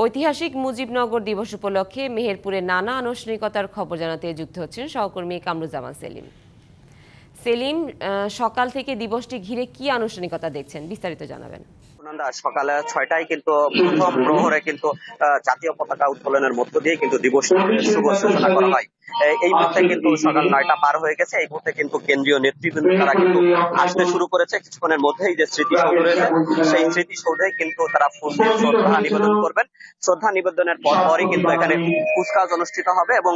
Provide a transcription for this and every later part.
ঐতিহাসিক মুজিবনগর দিবস উপলক্ষে মেহেরপুরে নানা আনুষ্ঠানিকতার খবর জানাতে যুক্ত হচ্ছেন সহকর্মী কামরুজ্জামান সেলিম। সেলিম, সকাল থেকে দিবসটি ঘিরে কি আনুষ্ঠানিকতা দেখছেন, বিস্তারিত জানাবেন। সকালে 6টায় কিন্তু প্রথম প্রহরে কিন্তু জাতীয় পতাকা উত্তোলনের মধ্য দিয়ে কিন্তু দিবস শুভ সূচনা করা হয়। এই মুহূর্তে কিন্তু সকাল 9টা পার হয়ে গেছে। এই মুহূর্তে কিন্তু কেন্দ্রীয় নেতৃবৃন্দ তারা কিন্তু আসতে শুরু করেছে। কিছুক্ষণের মধ্যেই যে স্মৃতিসৌধ রয়েছে সেই স্মৃতিসৌধে কিন্তু তারা ফুল দিয়ে শ্রদ্ধা নিবেদন করবেন। শ্রদ্ধা নিবেদনের পরপরই কিন্তু এখানে কুচকাওয়াজ অনুষ্ঠিত হবে এবং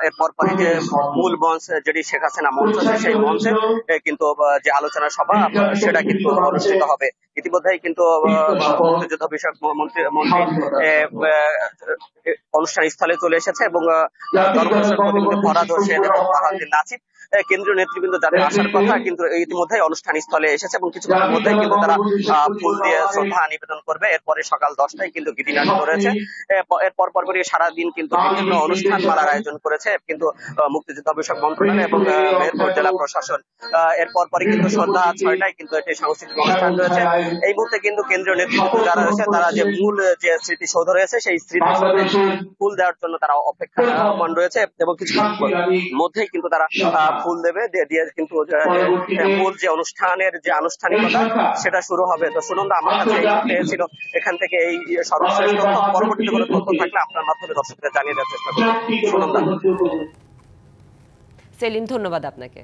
এর পরপরই যে মূল মঞ্চ, যেটি শেখ হাসিনা মঞ্চ আছে, সেই মঞ্চে কিন্তু যে আলোচনা সভা সেটা কিন্তু অনুষ্ঠিত হবে। ইতিমধ্যেই কিন্তু মুক্তিযুদ্ধ বিষয়ক মন্ত্রী অনুষ্ঠান স্থলে চলে এসেছে এবং জনপ্রশাসন প্রতিনিধি ফরহাদ হোসেন এবং ফারহাউদ্দিন নাসিব কেন্দ্রীয় নেতৃবৃন্দ যাদের আসার কথা কিন্তু ইতিমধ্যেই অনুষ্ঠান স্থলে এসেছে এবং কিছুক্ষণের মধ্যেই কিন্তু তারা ফুল দিয়ে শ্রদ্ধা নিবেদন করবে। এরপরে সকাল 10টায় কিন্তু গীতিনাট্য রয়েছে। এরপর পরপরই সারাদিন কিন্তু বিভিন্ন অনুষ্ঠান মালার আয়োজন করেছে কিন্তু মুক্তিযুদ্ধ বিষয়ক মন্ত্রণালয় এবং মেহেরপুর জেলা প্রশাসন। এরপর পরই কিন্তু সন্ধ্যা 6টায় কিন্তু একটি সাংস্কৃতিক অনুষ্ঠান রয়েছে। এই মুহূর্তে কিন্তু কেন্দ্রীয় নেতৃত্ব যারা রয়েছে তারা যে মূল যে স্মৃতিসৌধ রয়েছে সেই স্মৃতিসৌধে ফুল দেওয়ার জন্য তারা অপেক্ষমান রয়েছে এবং কিছুক্ষণ মধ্যেই কিন্তু তারা ফুল দেবে, দিয়ে কিন্তু মূল যে অনুষ্ঠানের যে আনুষ্ঠানিকতা সেটা শুরু হবে। তো সুনন্দা, আমার কাছে এই ছিল এখান থেকে এই সর্বশেষ তথ্য। পরবর্তীতে কোনো তথ্য থাকলে আপনার মাধ্যমে দর্শকদের জানিয়ে দেওয়ার চেষ্টা করব। সুনন্দা। সেলিম, ধন্যবাদ আপনাকে।